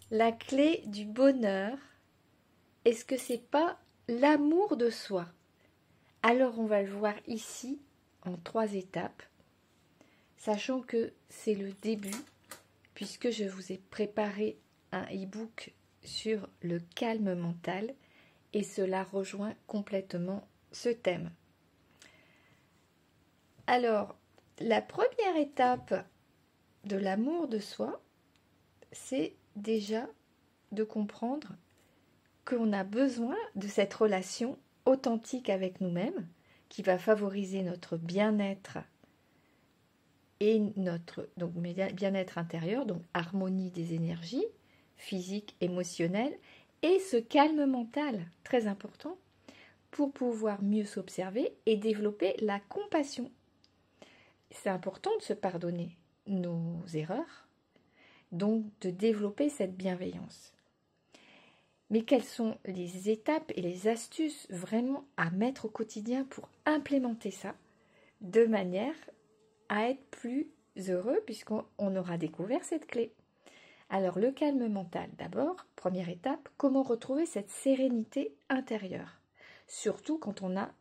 La clé du bonheur, est-ce que c'est pas l'amour de soi? Alors on va le voir ici en 3 étapes, sachant que c'est le début, puisque je vous ai préparé un e-book sur le calme mental et cela rejoint complètement ce thème. Alors, la première étape de l'amour de soi, c'est déjà de comprendre qu'on a besoin de cette relation authentique avec nous-mêmes qui va favoriser notre bien-être et notre bien-être intérieur, donc harmonie des énergies physiques, émotionnelles et ce calme mental, très important, pour pouvoir mieux s'observer et développer la compassion. C'est important de se pardonner nos erreurs, donc de développer cette bienveillance. Mais quelles sont les étapes et les astuces vraiment à mettre au quotidien pour implémenter ça de manière à être plus heureux puisqu'on aura découvert cette clé? Alors le calme mental d'abord, première étape, comment retrouver cette sérénité intérieure? Surtout quand on a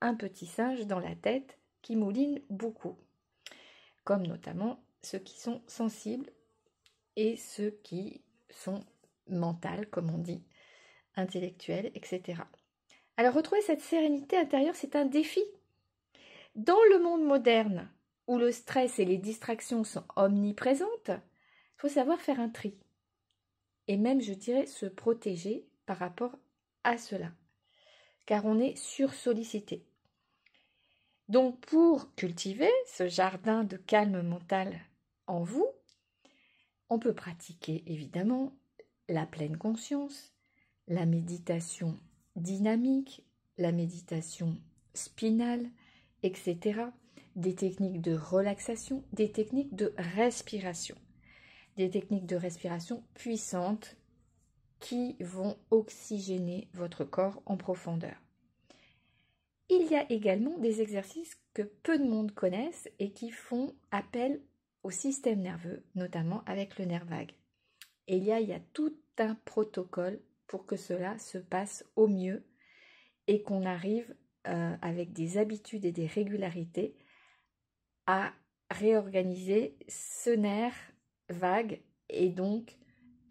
un petit singe dans la tête qui mouline beaucoup, comme notamment ceux qui sont sensibles et ceux qui sont mentales, comme on dit, intellectuels, etc. Alors retrouver cette sérénité intérieure, c'est un défi. Dans le monde moderne, où le stress et les distractions sont omniprésentes, il faut savoir faire un tri. Et même, je dirais, se protéger par rapport à cela. Car on est sursollicité. Donc pour cultiver ce jardin de calme mental en vous, on peut pratiquer évidemment la pleine conscience, la méditation dynamique, la méditation spinale, etc. Des techniques de relaxation, des techniques de respiration. Des techniques de respiration puissantes qui vont oxygéner votre corps en profondeur. Il y a également des exercices que peu de monde connaissent et qui font appel au système nerveux, notamment avec le nerf vague. Et il y a tout un protocole pour que cela se passe au mieux et qu'on arrive avec des habitudes et des régularités à réorganiser ce nerf vague et donc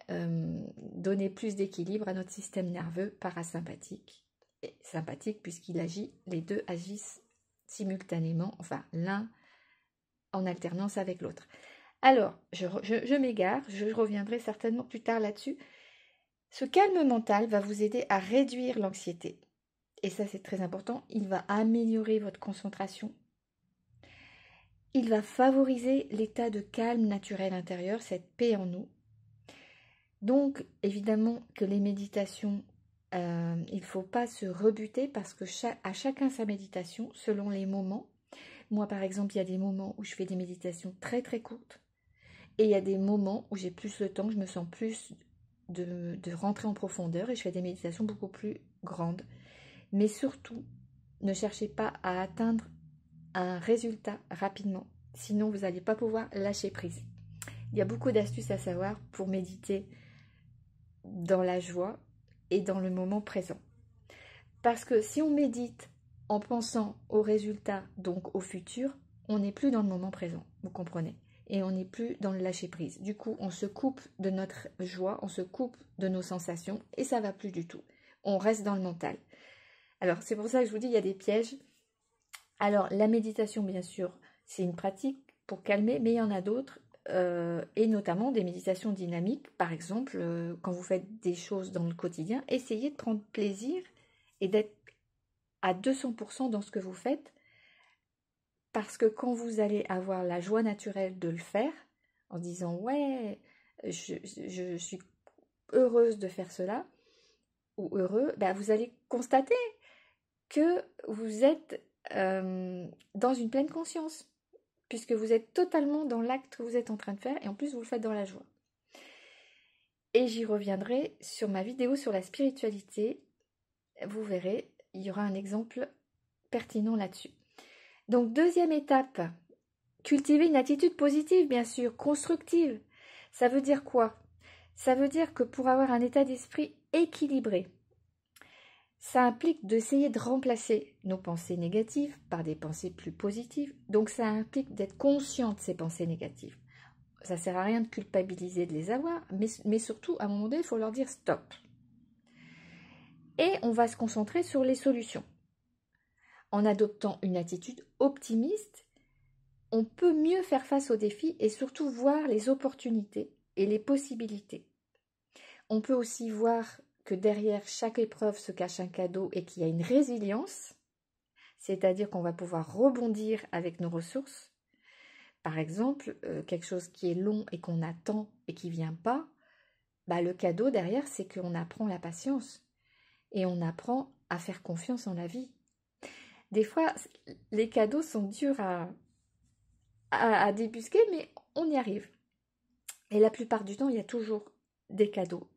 donner plus d'équilibre à notre système nerveux parasympathique et sympathique puisqu'il agit, les deux agissent simultanément, enfin l'un en alternance avec l'autre. Alors, je m'égare, je reviendrai certainement plus tard là-dessus. Ce calme mental va vous aider à réduire l'anxiété. Et ça, c'est très important. Il va améliorer votre concentration. Il va favoriser l'état de calme naturel intérieur, cette paix en nous. Donc, évidemment que les méditations, il ne faut pas se rebuter parce que à chacun sa méditation, selon les moments. Moi, par exemple, il y a des moments où je fais des méditations très très courtes. Et il y a des moments où j'ai plus le temps, je me sens plus de rentrer en profondeur et je fais des méditations beaucoup plus grandes. Mais surtout, ne cherchez pas à atteindre un résultat rapidement, sinon vous n'allez pas pouvoir lâcher prise. Il y a beaucoup d'astuces à savoir pour méditer dans la joie et dans le moment présent. Parce que si on médite en pensant au résultat, donc au futur, on n'est plus dans le moment présent, vous comprenez? Et on n'est plus dans le lâcher-prise. Du coup, on se coupe de notre joie, on se coupe de nos sensations et ça ne va plus du tout. On reste dans le mental. Alors, c'est pour ça que je vous dis, il y a des pièges. Alors, la méditation, bien sûr, c'est une pratique pour calmer, mais il y en a d'autres, et notamment des méditations dynamiques. Par exemple, quand vous faites des choses dans le quotidien, essayez de prendre plaisir et d'être à 200% dans ce que vous faites, parce que quand vous allez avoir la joie naturelle de le faire, en disant « ouais, je suis heureuse de faire cela », ou heureux, ben vous allez constater que vous êtes dans une pleine conscience, puisque vous êtes totalement dans l'acte que vous êtes en train de faire, et en plus vous le faites dans la joie. Et j'y reviendrai sur ma vidéo sur la spiritualité, vous verrez, il y aura un exemple pertinent là-dessus. Donc deuxième étape, cultiver une attitude positive, bien sûr, constructive. Ça veut dire quoi? Ça veut dire que pour avoir un état d'esprit équilibré, ça implique d'essayer de remplacer nos pensées négatives par des pensées plus positives. Donc ça implique d'être conscient de ces pensées négatives. Ça ne sert à rien de culpabiliser de les avoir, mais surtout, à un moment donné, il faut leur dire stop. Et on va se concentrer sur les solutions. En adoptant une attitude optimiste, on peut mieux faire face aux défis et surtout voir les opportunités et les possibilités. On peut aussi voir que derrière chaque épreuve se cache un cadeau et qu'il y a une résilience, c'est-à-dire qu'on va pouvoir rebondir avec nos ressources. Par exemple, quelque chose qui est long et qu'on attend et qui ne vient pas, le cadeau derrière, c'est qu'on apprend la patience et on apprend à faire confiance en la vie. Des fois, les cadeaux sont durs à débusquer, mais on y arrive. Et la plupart du temps, il y a toujours des cadeaux.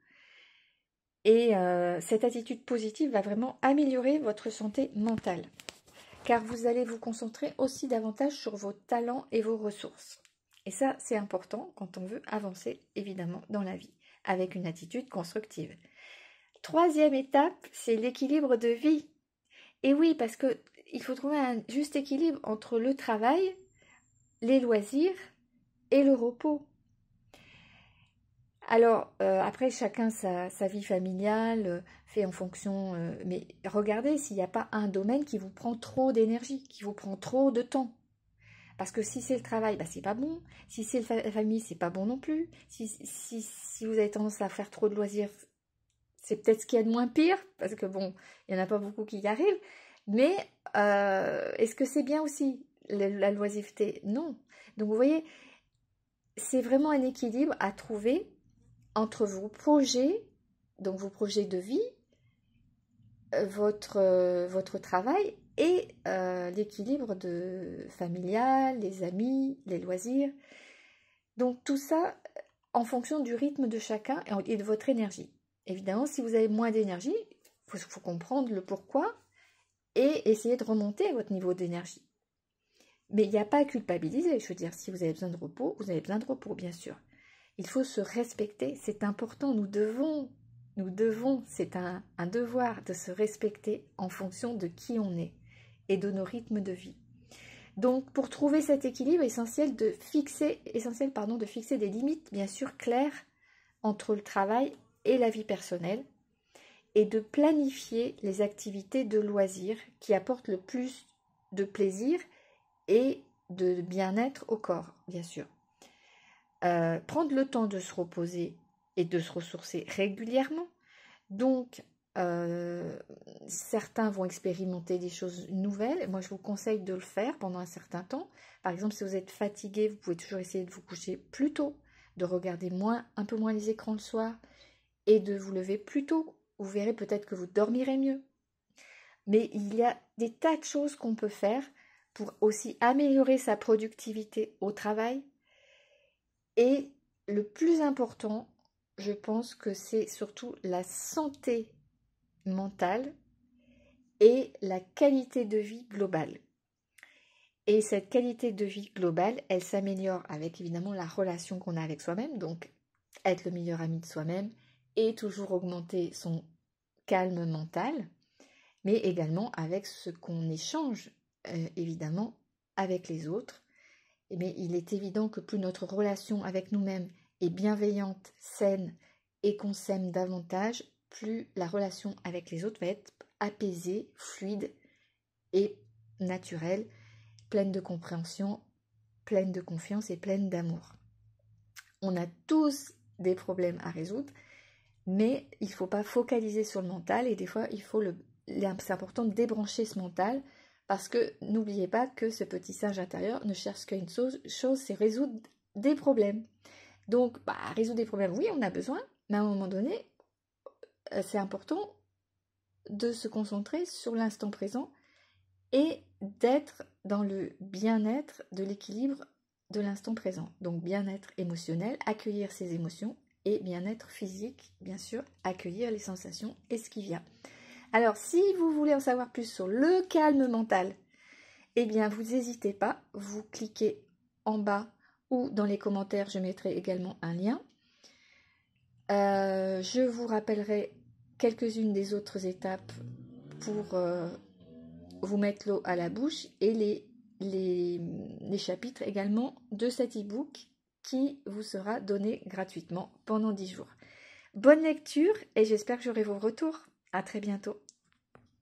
Et cette attitude positive va vraiment améliorer votre santé mentale, car vous allez vous concentrer aussi davantage sur vos talents et vos ressources. Et ça, c'est important quand on veut avancer, évidemment, dans la vie, avec une attitude constructive. Troisième étape, c'est l'équilibre de vie. Et oui, parce qu'il faut trouver un juste équilibre entre le travail, les loisirs et le repos. Alors, après, chacun sa vie familiale fait en fonction... mais regardez s'il n'y a pas un domaine qui vous prend trop d'énergie, qui vous prend trop de temps. Parce que si c'est le travail, c'est pas bon. Si c'est la famille, c'est pas bon non plus. Si vous avez tendance à faire trop de loisirs, c'est peut-être ce qu'il y a de moins pire. Parce que bon, il n'y en a pas beaucoup qui y arrivent. Mais est-ce que c'est bien aussi, la loisiveté? Non. Donc vous voyez, c'est vraiment un équilibre à trouver entre vos projets, donc vos projets de vie, votre travail et l'équilibre familial, les amis, les loisirs. Donc tout ça en fonction du rythme de chacun et de votre énergie. Évidemment, si vous avez moins d'énergie, il faut comprendre le pourquoi et essayer de remonter votre niveau d'énergie. Mais il n'y a pas à culpabiliser. Je veux dire, si vous avez besoin de repos, vous avez besoin de repos, bien sûr. Il faut se respecter, c'est important, nous devons, c'est un devoir de se respecter en fonction de qui on est et de nos rythmes de vie. Donc, pour trouver cet équilibre, essentiel de fixer des limites, bien sûr, claires entre le travail et la vie personnelle et de planifier les activités de loisirs qui apportent le plus de plaisir et de bien-être au corps, bien sûr. Prendre le temps de se reposer et de se ressourcer régulièrement. Donc, certains vont expérimenter des choses nouvelles. Moi, je vous conseille de le faire pendant un certain temps. Par exemple, si vous êtes fatigué, vous pouvez toujours essayer de vous coucher plus tôt, de regarder un peu moins les écrans le soir et de vous lever plus tôt. Vous verrez peut-être que vous dormirez mieux. Mais il y a des tas de choses qu'on peut faire pour aussi améliorer sa productivité au travail. Et le plus important, je pense que c'est surtout la santé mentale et la qualité de vie globale. Et cette qualité de vie globale, elle s'améliore avec évidemment la relation qu'on a avec soi-même, donc être le meilleur ami de soi-même et toujours augmenter son calme mental, mais également avec ce qu'on échange évidemment avec les autres. Mais il est évident que plus notre relation avec nous-mêmes est bienveillante, saine et qu'on s'aime davantage, plus la relation avec les autres va être apaisée, fluide et naturelle, pleine de compréhension, pleine de confiance et pleine d'amour. On a tous des problèmes à résoudre, mais il ne faut pas focaliser sur le mental et des fois c'est important de débrancher ce mental. Parce que n'oubliez pas que ce petit singe intérieur ne cherche qu'une chose, c'est résoudre des problèmes. Donc, résoudre des problèmes, oui, on a besoin, mais à un moment donné, c'est important de se concentrer sur l'instant présent et d'être dans le bien-être de l'équilibre de l'instant présent. Donc, bien-être émotionnel, accueillir ses émotions et bien-être physique, bien sûr, accueillir les sensations et ce qui vient. Alors, si vous voulez en savoir plus sur le calme mental, eh bien, vous n'hésitez pas, vous cliquez en bas ou dans les commentaires, je mettrai également un lien. Je vous rappellerai quelques-unes des autres étapes pour vous mettre l'eau à la bouche et les chapitres également de cet e-book qui vous sera donné gratuitement pendant 10 jours. Bonne lecture et j'espère que j'aurai vos retours. À très bientôt.